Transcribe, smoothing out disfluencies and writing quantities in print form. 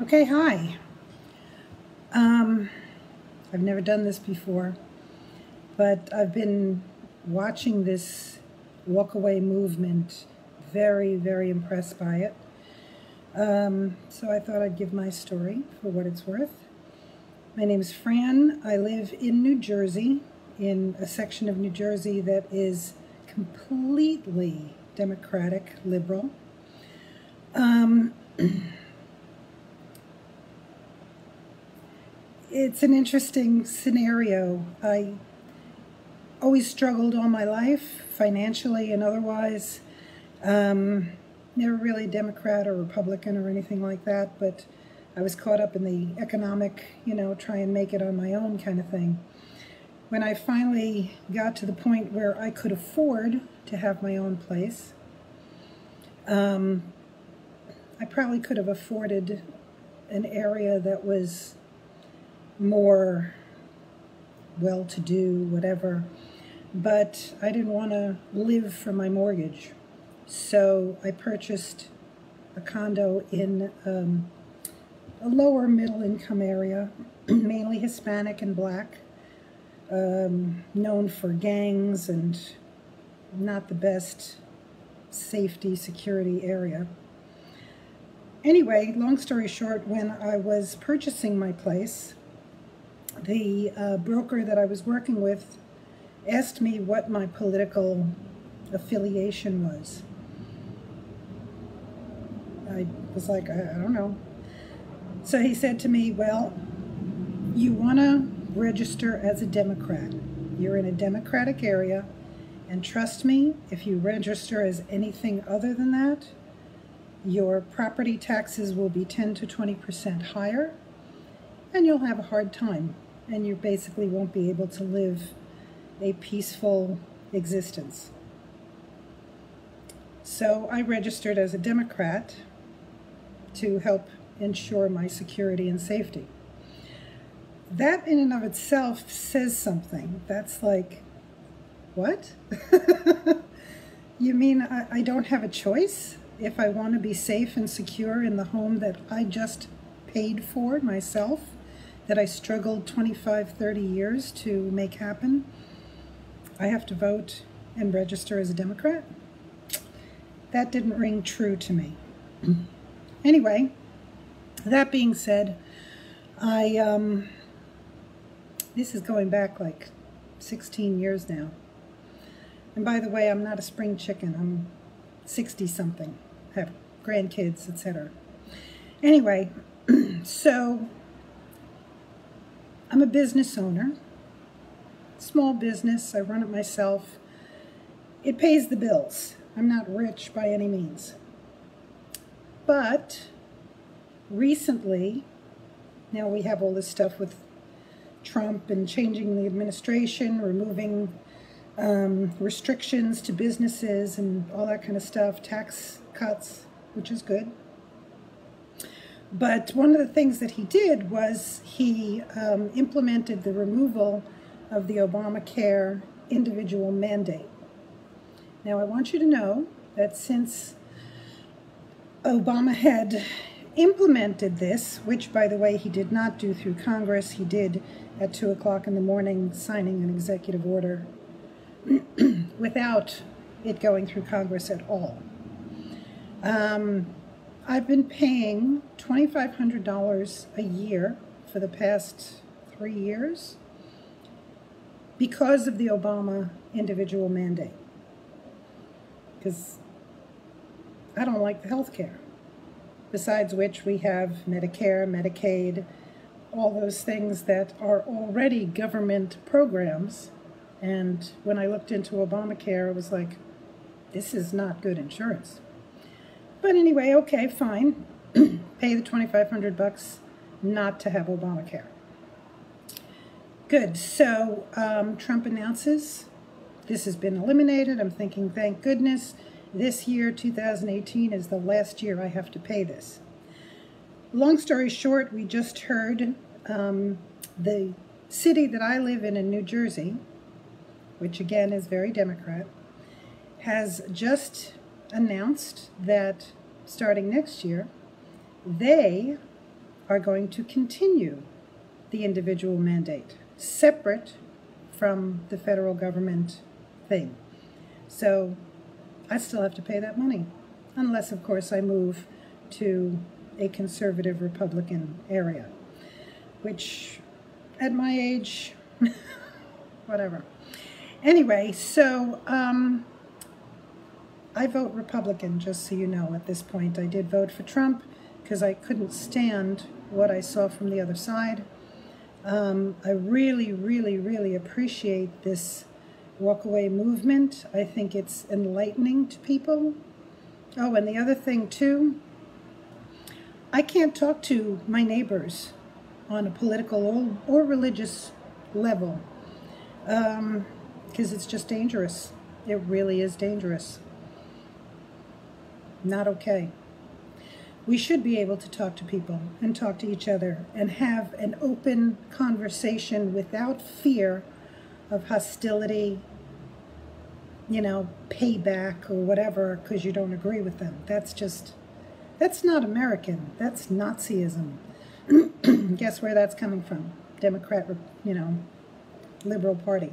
Okay, hi. Um, I've never done this before, but I've been watching this walkaway movement, very impressed by it. So I thought I'd give my story for what it's worth. My name is Fran. I live in New Jersey, in a section of New Jersey that is completely Democratic, liberal. It's an interesting scenario. I always struggled all my life, financially and otherwise. Never really Democrat or Republican or anything like that, but I was caught up in the economic, try and make it on my own kind of thing. When I finally got to the point where I could afford to have my own place, I probably could have afforded an area that was more well-to-do, whatever, but I didn't want to live for my mortgage. So I purchased a condo in a lower middle income area, mainly Hispanic and Black, known for gangs and not the best safety, security area. Anyway, long story short, when I was purchasing my place, the broker that I was working with asked me what my political affiliation was. I was like, I don't know. So he said to me, well, you want to register as a Democrat. You're in a Democratic area, and trust me, if you register as anything other than that, your property taxes will be 10 to 20% higher, and you'll have a hard time, and you basically won't be able to live a peaceful existence. So I registered as a Democrat to help ensure my security and safety. That in and of itself says something. That's like, what? You mean I don't have a choice if I want to be safe and secure in the home that I just paid for myself, that I struggled 25, 30 years to make happen? I have to vote and register as a Democrat? That didn't ring true to me. Anyway, that being said, this is going back like 16 years now. And by the way, I'm not a spring chicken. I'm 60-something, have grandkids, etc. Anyway, so I'm a business owner, small business. I run it myself. It pays the bills. I'm not rich by any means. But recently, now we have all this stuff with Trump and changing the administration, removing restrictions to businesses and all that kind of stuff, tax cuts, which is good. But one of the things that he did was he implemented the removal of the Obamacare individual mandate. Now, I want you to know that since Obama had implemented this, which, by the way, he did not do through Congress, he did at 2 o'clock in the morning, signing an executive order without it going through Congress at all. I've been paying $2,500 a year for the past 3 years because of the Obama individual mandate. Because I don't like the health care. Besides which, we have Medicare, Medicaid, all those things that are already government programs. And when I looked into Obamacare, it was like, this is not good insurance. But anyway, okay, fine. Pay the $2,500 not to have Obamacare. Good. So Trump announces this has been eliminated. I'm thinking, thank goodness. This year, 2018, is the last year I have to pay this. Long story short, we just heard the city that I live in New Jersey, which again is very Democrat, has just announced that starting next year, they are going to continue the individual mandate, separate from the federal government thing. So I still have to pay that money, unless, of course, I move to a conservative Republican area, which at my age, whatever. Anyway, so I vote Republican, just so you know at this point. I did vote for Trump because I couldn't stand what I saw from the other side. I really, really, really appreciate this WalkAway movement. I think it's enlightening to people. Oh, and the other thing too, I can't talk to my neighbors on a political or religious level because it's just dangerous. It really is dangerous. Not okay. We should be able to talk to people and talk to each other and have an open conversation without fear of hostility, you know, payback or whatever because you don't agree with them. That's not American. That's Nazism. Guess where that's coming from? Democrat, you know, liberal party.